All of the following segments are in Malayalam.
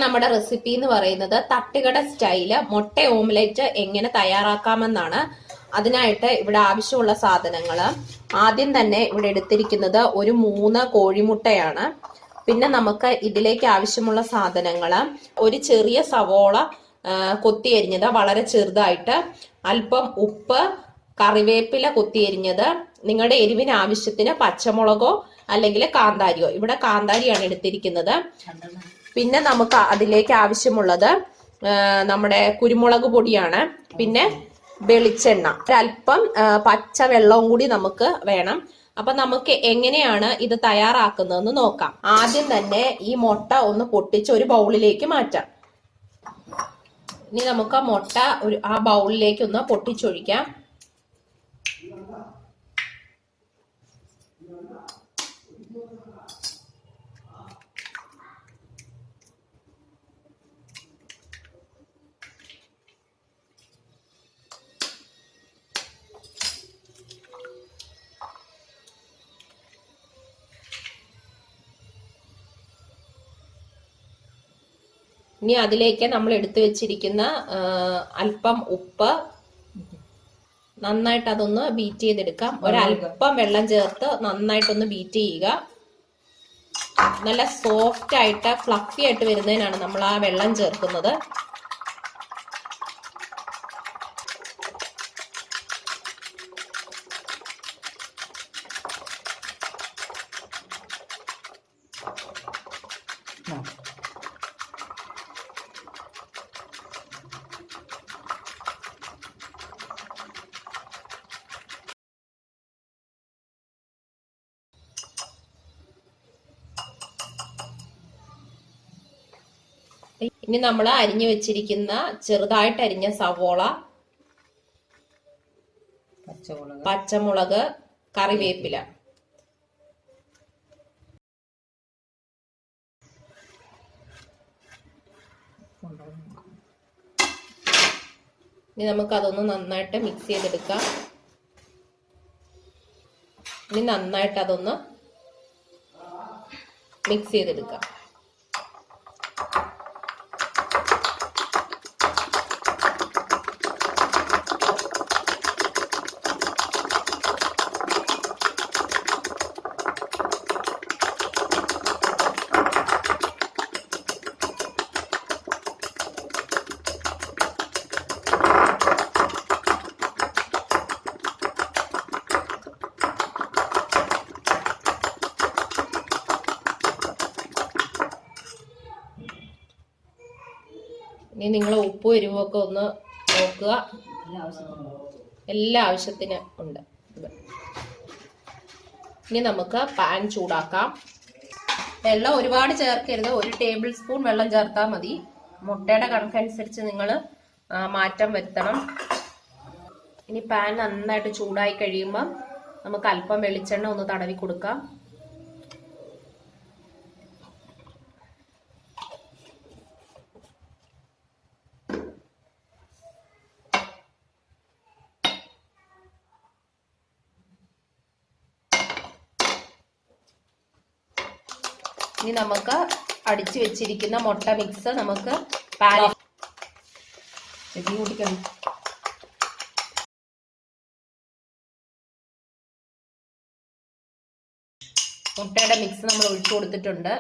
നമ്മുടെ റെസിപ്പി എന്ന് പറയുന്നത് തട്ടുകട സ്റ്റൈല് മുട്ട ഓംലെറ്റ് എങ്ങനെ തയ്യാറാക്കാമെന്നാണ്. അതിനായിട്ട് ഇവിടെ ആവശ്യമുള്ള സാധനങ്ങൾ ആദ്യം തന്നെ ഇവിടെ എടുത്തിരിക്കുന്നത് ഒരു 3 കോഴിമുട്ടയാണ്. പിന്നെ നമുക്ക് ഇതിലേക്ക് ആവശ്യമുള്ള സാധനങ്ങൾ ഒരു ചെറിയ സവോള കൊത്തിയരിഞ്ഞത് വളരെ ചെറുതായിട്ട്, അല്പം ഉപ്പ്, കറിവേപ്പില കൊത്തിയരിഞ്ഞത്, നിങ്ങളുടെ എരിവിന് ആവശ്യത്തിന് പച്ചമുളകോ അല്ലെങ്കിൽ കാന്താരിയോ, ഇവിടെ കാന്താരിയാണ് എടുത്തിരിക്കുന്നത്. പിന്നെ നമുക്ക് അതിലേക്ക് ആവശ്യമുള്ളത് നമ്മുടെ കുരുമുളക് പൊടിയാണ്. പിന്നെ വെളിച്ചെണ്ണ, ഒരല്പം പച്ച വെള്ളവും കൂടി നമുക്ക് വേണം. അപ്പൊ നമുക്ക് എങ്ങനെയാണ് ഇത് തയ്യാറാക്കുന്നതെന്ന് നോക്കാം. ആദ്യം തന്നെ ഈ മുട്ട ഒന്ന് പൊട്ടിച്ച് ഒരു ബൗളിലേക്ക് മാറ്റാം. ഇനി നമുക്ക് ആ മുട്ട ആ ബൗളിലേക്ക് ഒന്ന് പൊട്ടിച്ചൊഴിക്കാം. ഇനി അതിലേക്ക് നമ്മൾ എടുത്തു വെച്ചിരിക്കുന്ന അല്പം ഉപ്പ് നന്നായിട്ട് അതൊന്ന് ബീറ്റ് ചെയ്തെടുക്കാം. ഒരല്പം വെള്ളം ചേർത്ത് നന്നായിട്ടൊന്ന് ബീറ്റ് ചെയ്യുക. നല്ല സോഫ്റ്റ് ആയിട്ട് ഫ്ലഫി ആയിട്ട് വരുന്നതിനാണ് നമ്മൾ ആ വെള്ളം ചേർക്കുന്നത്. ഇനി നമ്മൾ അരിഞ്ഞു വെച്ചിരിക്കുന്ന ചെറുതായിട്ട് അരിഞ്ഞ സവോള, പച്ചമുളക്, കറിവേപ്പില, ഇനി നമുക്ക് അതൊന്ന് നന്നായിട്ട് മിക്സ് ചെയ്തെടുക്കാം. ഇനി നന്നായിട്ട് അതൊന്ന് മിക്സ് ചെയ്തെടുക്കാം. ഇനി നിങ്ങൾ ഉപ്പും എരിവൊക്കെ ഒന്ന് നോക്കുക. എല്ലാ ആവശ്യത്തിനും ഉണ്ട്. ഇനി നമുക്ക് പാൻ ചൂടാക്കാം. വെള്ളം ഒരുപാട് ചേർക്കരുത്, 1 ടേബിൾ സ്പൂൺ വെള്ളം ചേർത്താൽ മതി. മുട്ടയുടെ കണക്കനുസരിച്ച് നിങ്ങൾ മാറ്റം വരുത്തണം. ഇനി പാൻ നന്നായിട്ട് ചൂടായി കഴിയുമ്പോൾ നമുക്ക് അല്പം വെളിച്ചെണ്ണ ഒന്ന് തടവി കൊടുക്കാം. ഇനി നമുക്ക് അടിച്ചു വെച്ചിരിക്കുന്ന മുട്ട മിക്സ് നമുക്ക് പാനിൽ കൂട്ടിക്കണം. മുട്ടയുടെ മിക്സ് നമ്മൾ ഒഴിച്ചു കൊടുത്തിട്ടുണ്ട്.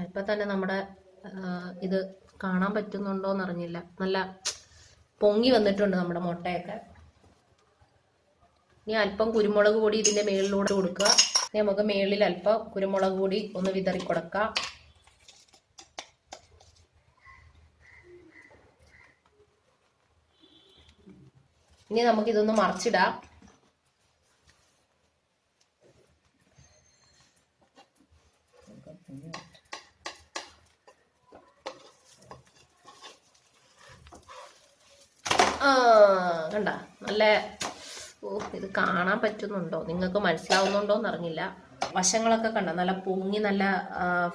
ഇപ്പൊ തന്നെ നമ്മുടെ ഇത് കാണാൻ പറ്റുന്നുണ്ടോന്ന് അറിഞ്ഞില്ല, നല്ല പൊങ്ങി വന്നിട്ടുണ്ട് നമ്മുടെ മുട്ടയൊക്കെ. ഇനി അല്പം കുരുമുളക് പൊടി ഇതിന്റെ മേളിലൂടെ കൊടുക്കുക. ഇനി നമുക്ക് മേളിൽ അല്പം കുരുമുളക് പൊടി ഒന്ന് വിതറി കൊടുക്കാം. ഇനി നമുക്ക് ഇതൊന്ന് മറിച്ചിടാം. കണ്ട നല്ല ഇത് കാണാൻ പറ്റുന്നുണ്ടോ, നിങ്ങൾക്ക് മനസ്സിലാവുന്നുണ്ടോ എന്നറിഞ്ഞില്ല. വശങ്ങളൊക്കെ കണ്ട നല്ല പൊങ്ങി നല്ല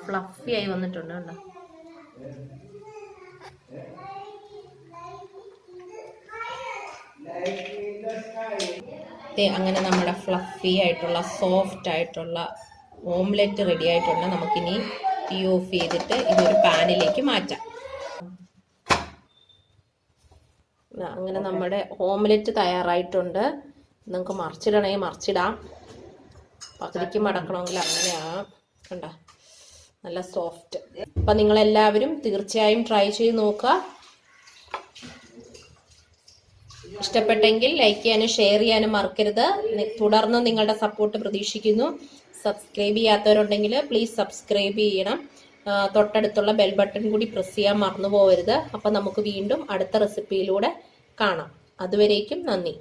ഫ്ലഫി ആയി വന്നിട്ടുണ്ട്. കണ്ട അങ്ങനെ നമ്മുടെ ഫ്ലഫി ആയിട്ടുള്ള സോഫ്റ്റ് ആയിട്ടുള്ള ഓംലെറ്റ് റെഡി ആയിട്ടുണ്ട്. നമുക്കിനി തീ ഓഫ് ചെയ്തിട്ട് ഇതൊരു പാനിലേക്ക് മാറ്റാം. അങ്ങനെ നമ്മുടെ ഓംലെറ്റ് തയ്യാറായിട്ടുണ്ട്. നമുക്ക് മറിച്ചിടണമെങ്കിൽ മറിച്ചിടാം, പകുതിക്ക് മടക്കണമെങ്കിൽ അങ്ങനെയാ. കണ്ട നല്ല സോഫ്റ്റ്. അപ്പം നിങ്ങളെല്ലാവരും തീർച്ചയായും ട്രൈ ചെയ്ത് നോക്കുക. ഇഷ്ടപ്പെട്ടെങ്കിൽ ലൈക്ക് ചെയ്യാനും ഷെയർ ചെയ്യാനും മറക്കരുത്. തുടർന്ന് നിങ്ങളുടെ സപ്പോർട്ട് പ്രതീക്ഷിക്കുന്നു. സബ്സ്ക്രൈബ് ചെയ്യാത്തവരുണ്ടെങ്കിൽ പ്ലീസ് സബ്സ്ക്രൈബ് ചെയ്യണം. തൊട്ടടുത്തുള്ള ബെൽ ബട്ടൺ കൂടി പ്രസ് ചെയ്യാൻ മറന്നു പോകരുത്. അപ്പം നമുക്ക് വീണ്ടും അടുത്ത റെസിപ്പിയിലൂടെ കാണാം. അതുവരേക്കും നന്ദി.